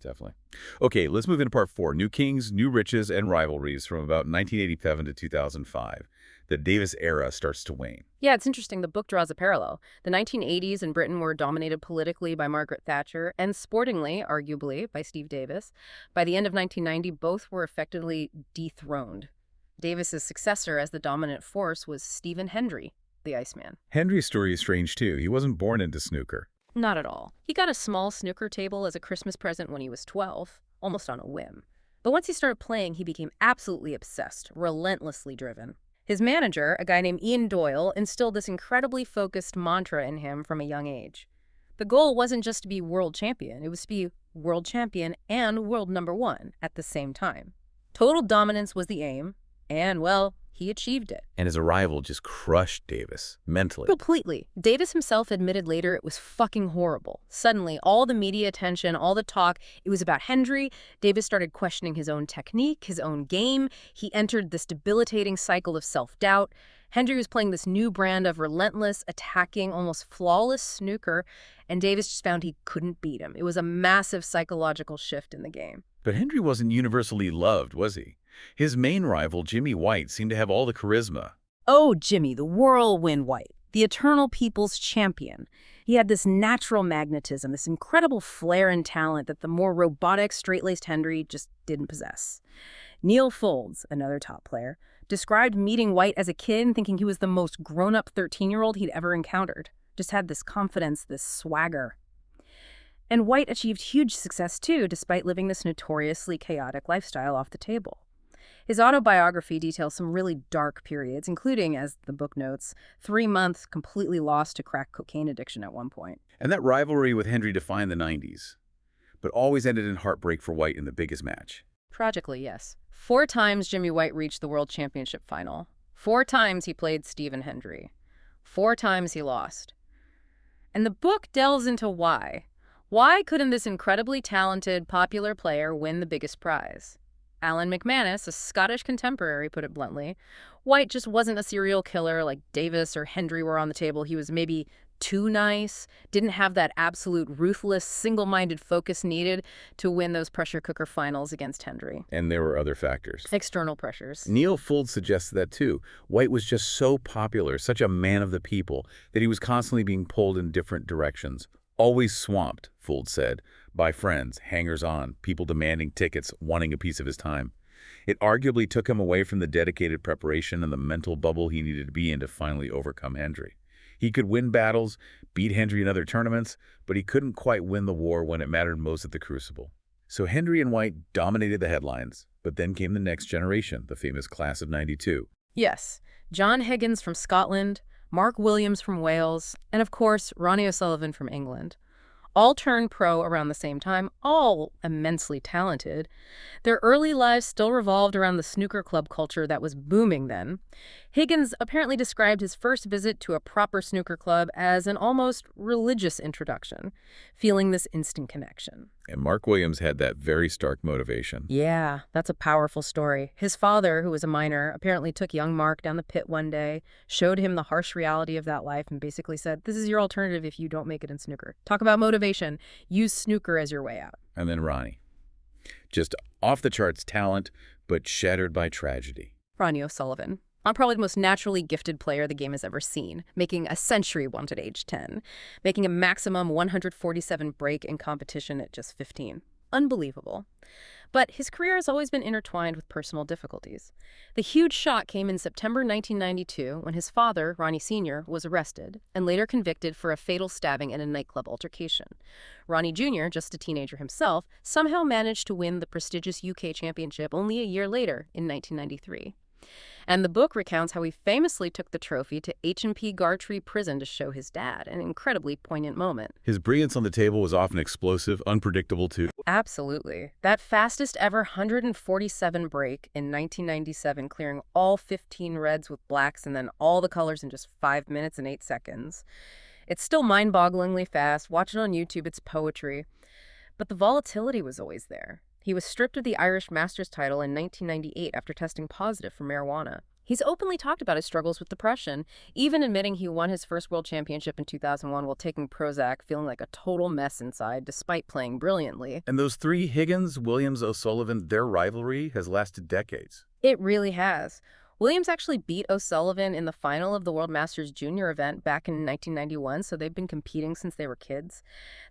Definitely. Okay, let's move into part 4, New Kings, New Riches, and Rivalries from about 1987 to 2005. The Davis era starts to wane.
Yeah, it's interesting. The book draws a parallel. The 1980s in Britain were dominated politically by Margaret Thatcher and sportingly, arguably, by Steve Davis. By the end of 1990, both were effectively dethroned. Davis's successor as the dominant force was Stephen Hendry, the Iceman.
Hendry's story is strange, too. He wasn't born into snooker.
Not at all. He got a small snooker table as a Christmas present when he was 12, almost on a whim. But once he started playing, he became absolutely obsessed, relentlessly driven. His manager, a guy named Ian Doyle, instilled this incredibly focused mantra in him from a young age. The goal wasn't just to be world champion, it was to be world champion and world #1 at the same time. Total dominance was the aim, and, well, he achieved it.
And his arrival just crushed Davis, mentally.
Completely. Davis himself admitted later it was fucking horrible. Suddenly, all the media attention, all the talk, it was about Hendry. Davis started questioning his own technique, his own game. He entered this debilitating cycle of self-doubt. Hendry was playing this new brand of relentless, attacking, almost flawless snooker, and Davis just found he couldn't beat him. It was a massive psychological shift in the game.
But Hendry wasn't universally loved, was he? His main rival, Jimmy White, seemed to have all the charisma.
Oh, Jimmy, the whirlwind White, the eternal people's champion. He had this natural magnetism, this incredible flair and talent that the more robotic, straight-laced Hendry just didn't possess. Neil Folds, another top player, described meeting White as a kid and thinking he was the most grown-up 13-year-old he'd ever encountered. Just had this confidence, this swagger. And White achieved huge success, too, despite living this notoriously chaotic lifestyle off the table. His autobiography details some really dark periods, including, as the book notes, 3 months completely lost to crack cocaine addiction at one point.
And that rivalry with Hendry defined the 90s, but always ended in heartbreak for White in the biggest match.
Tragically, yes. 4 times Jimmy White reached the World Championship final. 4 times he played Stephen Hendry. 4 times he lost. And the book delves into why. Why couldn't this incredibly talented, popular player win the biggest prize? Alan McManus, a Scottish contemporary, put it bluntly. White just wasn't a serial killer like Davis or Hendry were on the table. He was maybe too nice, didn't have that absolute ruthless, single-minded focus needed to win those pressure cooker finals against Hendry.
And there were other factors.
External pressures.
Neil Folds suggested that too. White was just so popular, such a man of the people, that he was constantly being pulled in different directions. Always swamped, Folds said, by friends, hangers-on, people demanding tickets, wanting a piece of his time. It arguably took him away from the dedicated preparation and the mental bubble he needed to be in to finally overcome Hendry. He could win battles, beat Hendry in other tournaments, but he couldn't quite win the war when it mattered most at the Crucible. So Hendry and White dominated the headlines, but then came the next generation, the famous class of '92.
Yes, John Higgins from Scotland, Mark Williams from Wales, and of course, Ronnie O'Sullivan from England. All turned pro around the same time, all immensely talented. Their early lives still revolved around the snooker club culture that was booming then. Higgins apparently described his first visit to a proper snooker club as an almost religious introduction, feeling this instant connection.
And Mark Williams had that very stark motivation.
Yeah, that's a powerful story. His father, who was a miner, apparently took young Mark down the pit one day, showed him the harsh reality of that life, and basically said, this is your alternative if you don't make it in snooker. Talk about motivation. Use snooker as your way out.
And then Ronnie. Just off-the-charts talent, but shattered by tragedy.
Ronnie O'Sullivan. Probably the most naturally gifted player the game has ever seen, making a century once at age 10, making a maximum 147 break in competition at just 15. Unbelievable. But his career has always been intertwined with personal difficulties. The huge shock came in September 1992 when his father, Ronnie Sr., was arrested and later convicted for a fatal stabbing in a nightclub altercation. Ronnie Jr., just a teenager himself, somehow managed to win the prestigious UK championship only a year later in 1993. And the book recounts how he famously took the trophy to H&P Gartree prison to show his dad, an incredibly poignant moment.
His brilliance on the table was often explosive, unpredictable too.
Absolutely. That fastest ever 147 break in 1997, clearing all 15 reds with blacks and then all the colors in just 5 minutes and 8 seconds. It's still mind-bogglingly fast. Watch it on YouTube, it's poetry. But the volatility was always there. He was stripped of the Irish Masters title in 1998 after testing positive for marijuana. He's openly talked about his struggles with depression, even admitting he won his first world championship in 2001 while taking Prozac, feeling like a total mess inside despite playing brilliantly.
And those three, Higgins, Williams, O'Sullivan, their rivalry has lasted decades.
It really has. Williams actually beat O'Sullivan in the final of the World Masters Junior event back in 1991, so they've been competing since they were kids.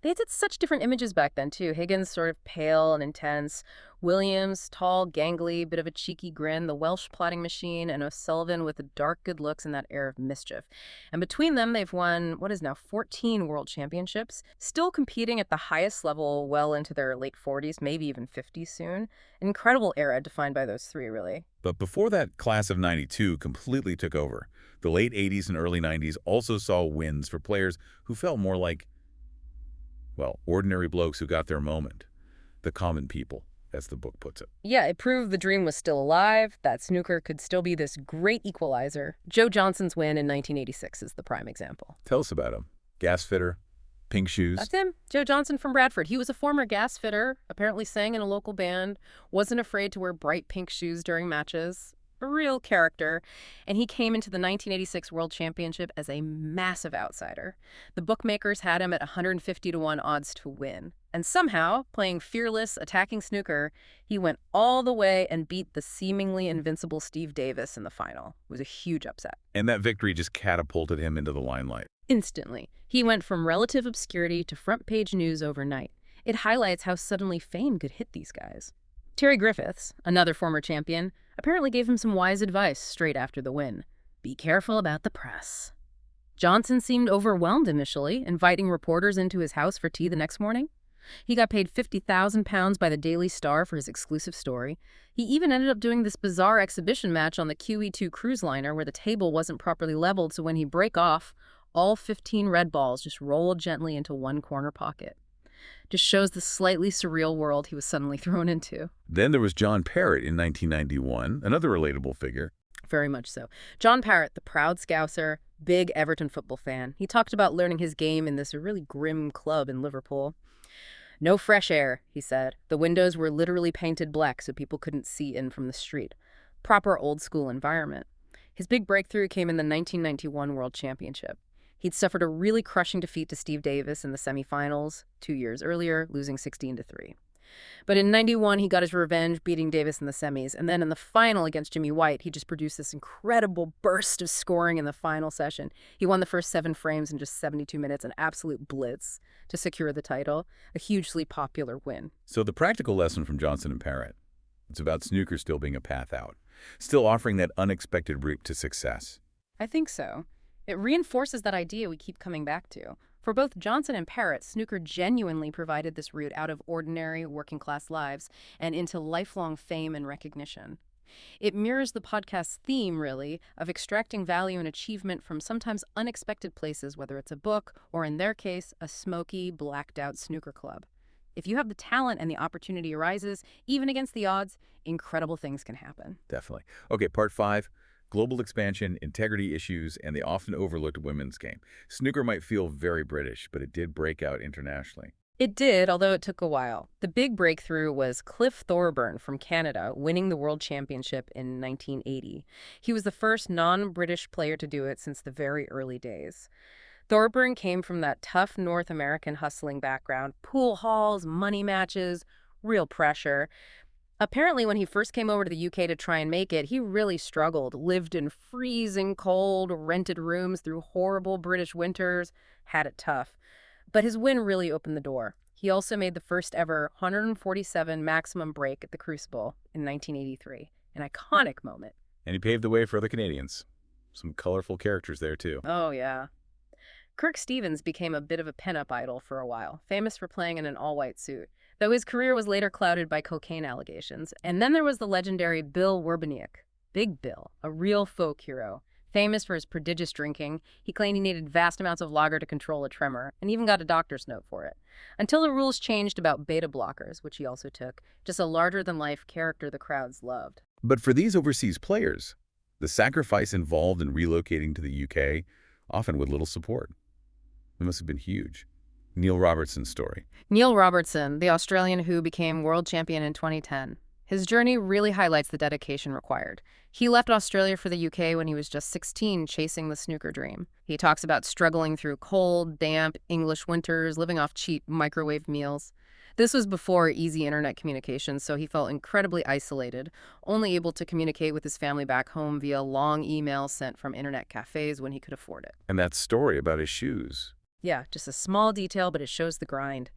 They had such different images back then, too. Higgins sort of pale and intense. Williams, tall, gangly, bit of a cheeky grin, the Welsh plotting machine, and O'Sullivan with the dark good looks and that air of mischief. And between them, they've won, what is now, 14 world championships, still competing at the highest level well into their late 40s, maybe even 50s soon. An incredible era defined by those three, really.
But before that class of 92 completely took over, the late 80s and early 90s also saw wins for players who felt more like, well, ordinary blokes who got their moment. The common people, as the book puts it.
Yeah, it proved the dream was still alive, that snooker could still be this great equalizer. Joe Johnson's win in 1986 is the prime example.
Tell us about him. Gas fitter, pink shoes.
That's him, Joe Johnson from Bradford. He was a former gas fitter, apparently sang in a local band, wasn't afraid to wear bright pink shoes during matches. A real character. And he came into the 1986 World Championship as a massive outsider. The bookmakers had him at 150 to 1 odds to win. And somehow, playing fearless, attacking snooker, he went all the way and beat the seemingly invincible Steve Davis in the final. It was a huge upset.
And that victory just catapulted him into the limelight.
Instantly. He went from relative obscurity to front-page news overnight. It highlights how suddenly fame could hit these guys. Terry Griffiths, another former champion, apparently gave him some wise advice straight after the win. Be careful about the press. Johnson seemed overwhelmed initially, inviting reporters into his house for tea the next morning. He got paid £50,000 by the Daily Star for his exclusive story. He even ended up doing this bizarre exhibition match on the QE2 cruise liner where the table wasn't properly leveled, so when he break off, all 15 red balls just rolled gently into one corner pocket. Just shows the slightly surreal world he was suddenly thrown into.
Then there was John Parrott in 1991, another relatable figure.
Very much so. John Parrott, the proud Scouser, big Everton football fan. He talked about learning his game in this really grim club in Liverpool. No fresh air, he said. The windows were literally painted black so people couldn't see in from the street. Proper old-school environment. His big breakthrough came in the 1991 World Championship. He'd suffered a really crushing defeat to Steve Davis in the semifinals 2 years earlier, losing 16-3. But in 91, he got his revenge, beating Davis in the semis. And then in the final against Jimmy White, he just produced this incredible burst of scoring in the final session. He won the first 7 frames in just 72 minutes, an absolute blitz to secure the title, a hugely popular win.
So the practical lesson from Johnson and Parrott, it's about snooker still being a path out, still offering that unexpected route to success.
I think so. It reinforces that idea we keep coming back to. For both Johnson and Parrott, snooker genuinely provided this route out of ordinary working-class lives and into lifelong fame and recognition. It mirrors the podcast's theme, really, of extracting value and achievement from sometimes unexpected places, whether it's a book or, in their case, a smoky, blacked-out snooker club. If you have the talent and the opportunity arises, even against the odds, incredible things can happen.
Definitely. Okay, part 5. Global expansion, integrity issues, and the often overlooked women's game. Snooker might feel very British, but it did break out internationally.
It did, although it took a while. The big breakthrough was Cliff Thorburn from Canada winning the World Championship in 1980. He was the first non-British player to do it since the very early days. Thorburn came from that tough North American hustling background, pool halls, money matches, real pressure. Apparently, when he first came over to the UK to try and make it, he really struggled, lived in freezing cold, rented rooms through horrible British winters, had it tough. But his win really opened the door. He also made the first ever 147 maximum break at the Crucible in 1983, an iconic moment.
And he paved the way for other Canadians. Some colorful characters there, too.
Oh, yeah. Kirk Stevens became a bit of a pinup idol for a while, famous for playing in an all-white suit, though his career was later clouded by cocaine allegations. And then there was the legendary Bill Werbeniuk, Big Bill, a real folk hero, Famous for his prodigious drinking, he claimed he needed vast amounts of lager to control a tremor, and even got a doctor's note for it. Until the rules changed about beta blockers, which he also took, just a larger-than-life character the crowds loved.
But for these overseas players, the sacrifice involved in relocating to the UK, often with little support. It must have been huge. Neil Robertson's story.
Neil Robertson, the Australian who became world champion in 2010. His journey really highlights the dedication required. He left Australia for the UK when he was just 16, chasing the snooker dream. He talks about struggling through cold, damp English winters, living off cheap microwave meals. This was before easy internet communication, so he felt incredibly isolated, only able to communicate with his family back home via long emails sent from internet cafes when he could afford it.
And that story about his shoes.
Yeah, just a small detail, but it shows the grind.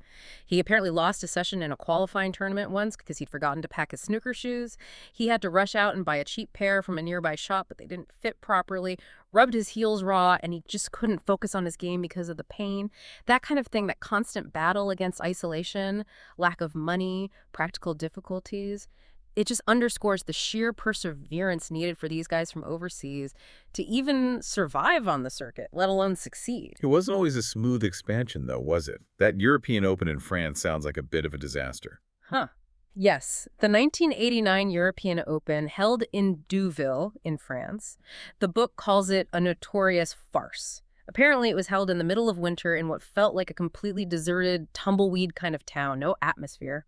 He apparently lost a session in a qualifying tournament once because he'd forgotten to pack his snooker shoes. He had to rush out and buy a cheap pair from a nearby shop, but they didn't fit properly, rubbed his heels raw, and he just couldn't focus on his game because of the pain. That kind of thing, that constant battle against isolation, lack of money, practical difficulties. It just underscores the sheer perseverance needed for these guys from overseas to even survive on the circuit, let alone succeed.
It wasn't always a smooth expansion, though, was it? That European Open in France sounds like a bit of a disaster.
Huh. Yes, the 1989 European Open held in Deauville in France. The book calls it a notorious farce. Apparently, it was held in the middle of winter in what felt like a completely deserted, tumbleweed kind of town, no atmosphere.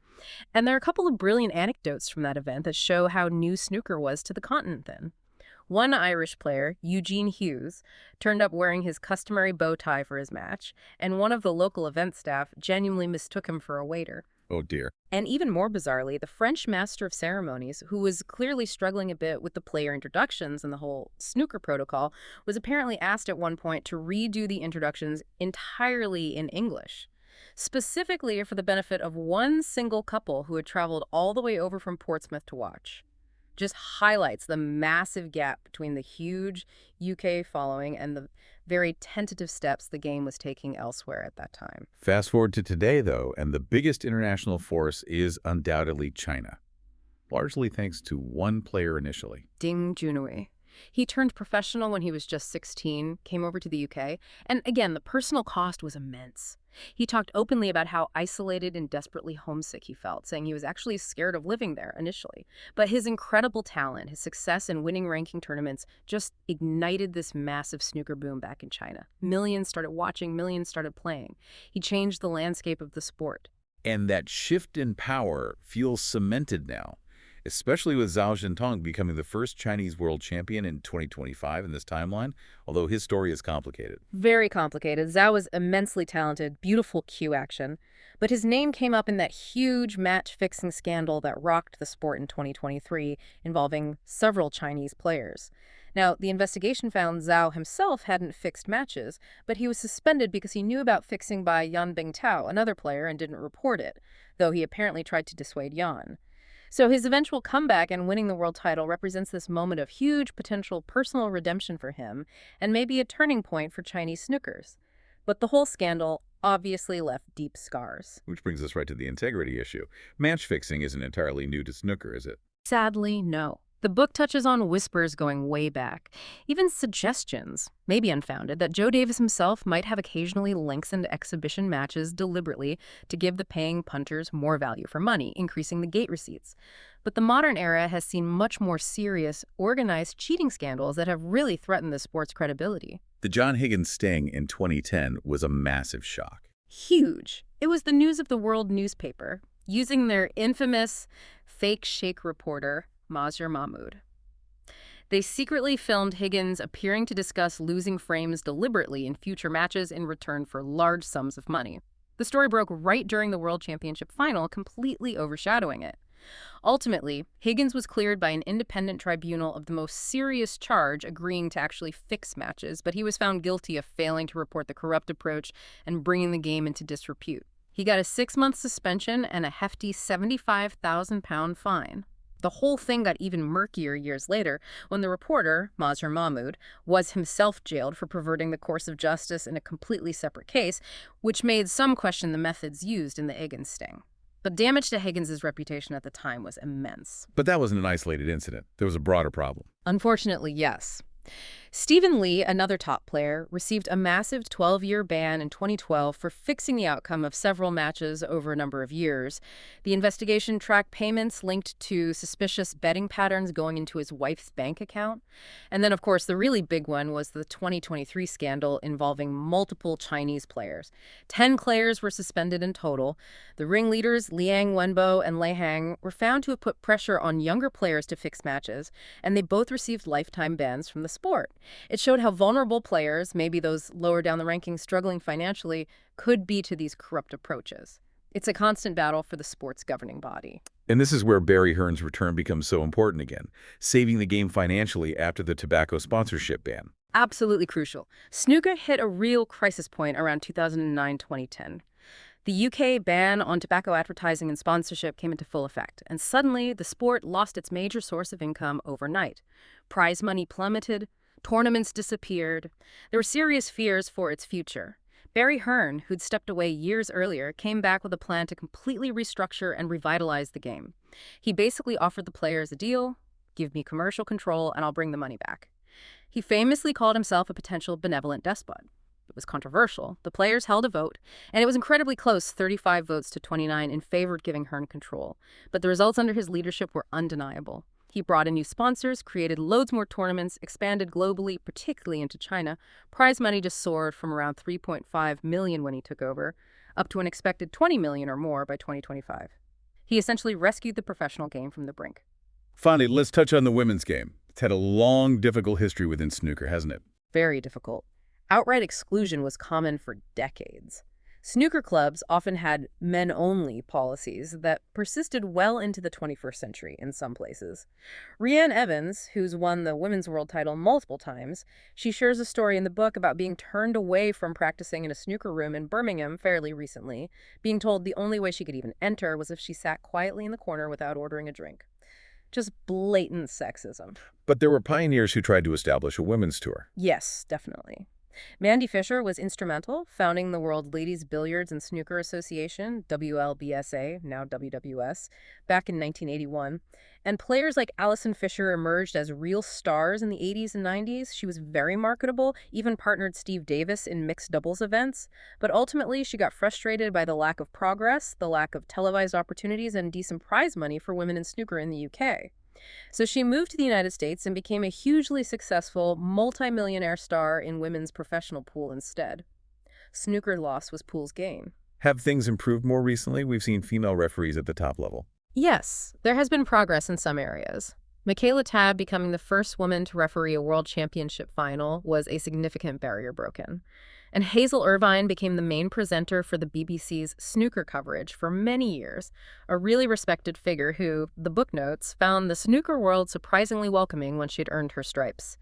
And there are a couple of brilliant anecdotes from that event that show how new snooker was to the continent then. One Irish player, Eugene Hughes, turned up wearing his customary bow tie for his match, and one of the local event staff genuinely mistook him for a waiter.
Oh, dear.
And even more bizarrely, the French master of ceremonies, who was clearly struggling a bit with the player introductions and the whole snooker protocol, was apparently asked at one point to redo the introductions entirely in English, specifically for the benefit of one single couple who had traveled all the way over from Portsmouth to watch. Just highlights the massive gap between the huge UK following and the very tentative steps the game was taking elsewhere at that time.
Fast forward to today, though, and the biggest international force is undoubtedly China, largely thanks to one player initially.
Ding Junhui. He turned professional when he was just 16, came over to the UK, and again, the personal cost was immense. He talked openly about how isolated and desperately homesick he felt, saying he was actually scared of living there initially. But his incredible talent, his success in winning ranking tournaments, just ignited this massive snooker boom back in China. Millions started watching, millions started playing. He changed the landscape of the sport.
And that shift in power feels cemented now, especially with Zhao Zhentong becoming the first Chinese world champion in 2025 in this timeline, although his story is complicated.
Very complicated. Zhao was immensely talented, beautiful cue action. But his name came up in that huge match-fixing scandal that rocked the sport in 2023, involving several Chinese players. Now, the investigation found Zhao himself hadn't fixed matches, but he was suspended because he knew about fixing by Yan Bingtao, another player, and didn't report it, though he apparently tried to dissuade Yan. So his eventual comeback and winning the world title represents this moment of huge potential personal redemption for him and maybe a turning point for Chinese snookers. But the whole scandal obviously left deep scars.
Which brings us right to the integrity issue. Match fixing isn't entirely new to snooker, is it?
Sadly, no. The book touches on whispers going way back, even suggestions, maybe unfounded, that Joe Davis himself might have occasionally lengthened exhibition matches deliberately to give the paying punters more value for money, increasing the gate receipts. But the modern era has seen much more serious, organized cheating scandals that have really threatened the sport's credibility.
The John Higgins sting in 2010 was a massive shock.
Huge. It was the news of the world newspaper, using their infamous fake shake reporter, Mazhar Mahmood. They secretly filmed Higgins appearing to discuss losing frames deliberately in future matches in return for large sums of money. The story broke right during the World Championship final, completely overshadowing it. Ultimately, Higgins was cleared by an independent tribunal of the most serious charge, agreeing to actually fix matches, but he was found guilty of failing to report the corrupt approach and bringing the game into disrepute. He got a 6-month suspension and a hefty £75,000 fine. The whole thing got even murkier years later when the reporter, Mazhar Mahmood, was himself jailed for perverting the course of justice in a completely separate case, which made some question the methods used in the Higgins sting. But damage to Higgins' reputation at the time was immense.
But that wasn't an isolated incident. There was a broader problem.
Unfortunately, yes. Stephen Lee, another top player, received a massive 12-year ban in 2012 for fixing the outcome of several matches over a number of years. The investigation tracked payments linked to suspicious betting patterns going into his wife's bank account. And then, of course, the really big one was the 2023 scandal involving multiple Chinese players. 10 players were suspended in total. The ringleaders, Liang Wenbo and Lei Hang, were found to have put pressure on younger players to fix matches, and they both received lifetime bans from the sport. It showed how vulnerable players, maybe those lower down the rankings struggling financially, could be to these corrupt approaches. It's a constant battle for the sport's governing body.
And this is where Barry Hearn's return becomes so important again, saving the game financially after the tobacco sponsorship ban.
Absolutely crucial. Snooker hit a real crisis point around 2009-2010. The UK ban on tobacco advertising and sponsorship came into full effect, and suddenly the sport lost its major source of income overnight. Prize money plummeted, tournaments disappeared. There were serious fears for its future. Barry Hearn, who'd stepped away years earlier, came back with a plan to completely restructure and revitalize the game. He basically offered the players a deal: give me commercial control and I'll bring the money back. He famously called himself a potential benevolent despot. It was controversial. The players held a vote, and it was incredibly close, 35 votes to 29 in favor of giving Hearn control. But the results under his leadership were undeniable. He brought in new sponsors, created loads more tournaments, expanded globally, particularly into China. Prize money just soared from around $3.5 million when he took over, up to an expected $20 million or more by 2025. He essentially rescued the professional game from the brink.
Finally, let's touch on the women's game. It's had a long, difficult history within snooker, hasn't it?
Very difficult. Outright exclusion was common for decades. Snooker clubs often had men-only policies that persisted well into the 21st century in some places. Rhiannon Evans, who's won the women's world title multiple times, she shares a story in the book about being turned away from practicing in a snooker room in Birmingham fairly recently, being told the only way she could even enter was if she sat quietly in the corner without ordering a drink. Just blatant sexism.
But there were pioneers who tried to establish a women's tour.
Yes, definitely. Mandy Fisher was instrumental, founding the World Ladies Billiards and Snooker Association, WLBSA, now WWS, back in 1981. And players like Alison Fisher emerged as real stars in the 80s and 90s. She was very marketable, even partnered Steve Davis in mixed doubles events. But ultimately, she got frustrated by the lack of progress, the lack of televised opportunities, and decent prize money for women in snooker in the UK. So she moved to the United States and became a hugely successful multi-millionaire star in women's professional pool instead. Snooker loss was pool's gain.
Have things improved more recently? We've seen female referees at the top level.
Yes, there has been progress in some areas. Michaela Tabb becoming the first woman to referee a world championship final was a significant barrier broken. And Hazel Irvine became the main presenter for the BBC's snooker coverage for many years, a really respected figure who, the book notes, found the snooker world surprisingly welcoming once she'd earned her stripes.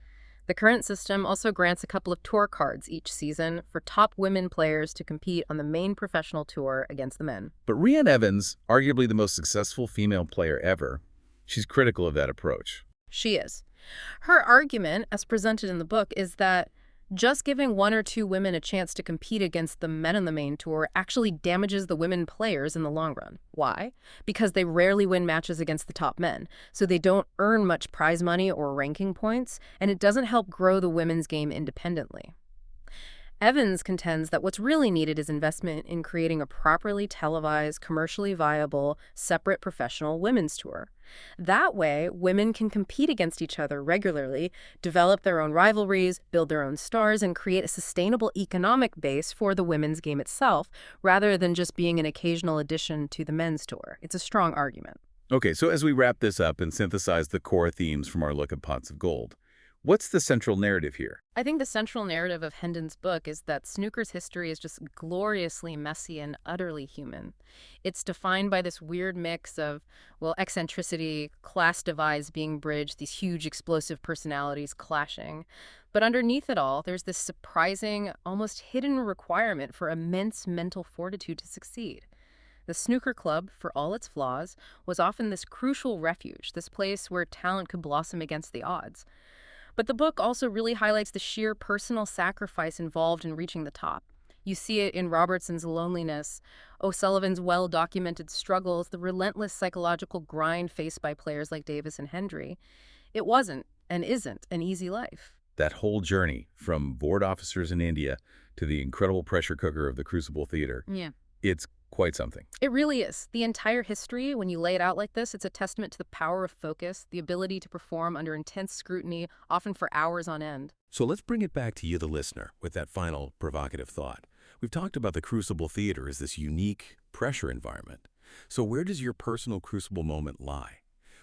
The current system also grants a couple of tour cards each season for top women players to compete on the main professional tour against the men.
But Rhiannon Evans, arguably the most successful female player ever, she's critical of that approach.
She is. Her argument, as presented in the book, is that just giving one or two women a chance to compete against the men on the main tour actually damages the women players in the long run. Why? Because they rarely win matches against the top men, so they don't earn much prize money or ranking points, and it doesn't help grow the women's game independently. Evans contends that what's really needed is investment in creating a properly televised, commercially viable, separate professional women's tour. That way, women can compete against each other regularly, develop their own rivalries, build their own stars, and create a sustainable economic base for the women's game itself, rather than just being an occasional addition to the men's tour. It's a strong argument.
Okay, so as we wrap this up and synthesize the core themes from our look at Pots of Gold, what's the central narrative here?
I think the central narrative of Hendon's book is that snooker's history is just gloriously messy and utterly human. It's defined by this weird mix of, eccentricity, class divides being bridged, these huge explosive personalities clashing. But underneath it all, there's this surprising, almost hidden requirement for immense mental fortitude to succeed. The snooker club, for all its flaws, was often this crucial refuge, this place where talent could blossom against the odds. But the book also really highlights the sheer personal sacrifice involved in reaching the top. You see it in Robertson's loneliness, O'Sullivan's well-documented struggles, the relentless psychological grind faced by players like Davis and Hendry. It wasn't and isn't an easy life.
That whole journey from board officers in India to the incredible pressure cooker of the Crucible Theater,
Yeah.
it's quite something.
It really is. The entire history, when you lay it out like this, it's a testament to the power of focus, the ability to perform under intense scrutiny, often for hours on end.
So let's bring it back to you, the listener, with that final provocative thought. We've talked about the Crucible Theater as this unique pressure environment. So where does your personal Crucible moment lie?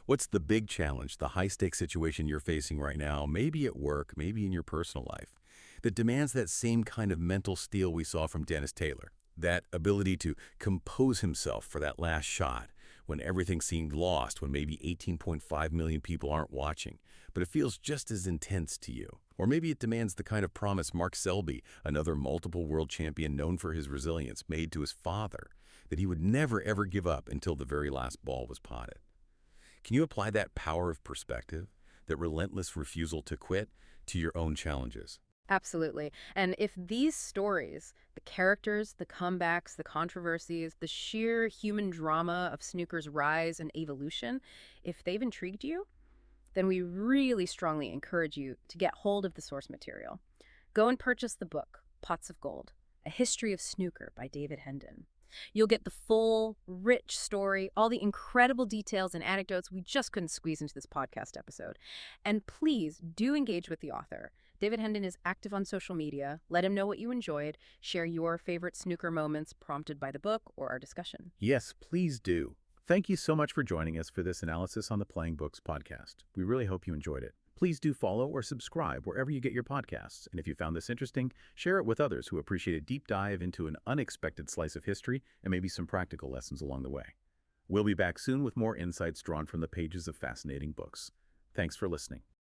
What's the big challenge, the high-stakes situation you're facing right now, maybe at work, maybe in your personal life, that demands that same kind of mental steel we saw from Dennis Taylor? That ability to compose himself for that last shot when everything seemed lost, when maybe 18.5 million people aren't watching, but it feels just as intense to you. Or maybe it demands the kind of promise Mark Selby, another multiple world champion known for his resilience, made to his father, that he would never ever give up until the very last ball was potted. Can you apply that power of perspective, that relentless refusal to quit, to your own challenges?
Absolutely. And if these stories, the characters, the comebacks, the controversies, the sheer human drama of snooker's rise and evolution, if they've intrigued you, then we really strongly encourage you to get hold of the source material. Go and purchase the book, Pots of Gold, A History of Snooker by David Hendon. You'll get the full, rich story, all the incredible details and anecdotes we just couldn't squeeze into this podcast episode. And please do engage with the author. David Hendon is active on social media. Let him know what you enjoyed. Share your favorite snooker moments prompted by the book or our discussion.
Yes, please do. Thank you so much for joining us for this analysis on the Playing Books podcast. We really hope you enjoyed it. Please do follow or subscribe wherever you get your podcasts. And if you found this interesting, share it with others who appreciate a deep dive into an unexpected slice of history and maybe some practical lessons along the way. We'll be back soon with more insights drawn from the pages of fascinating books. Thanks for listening.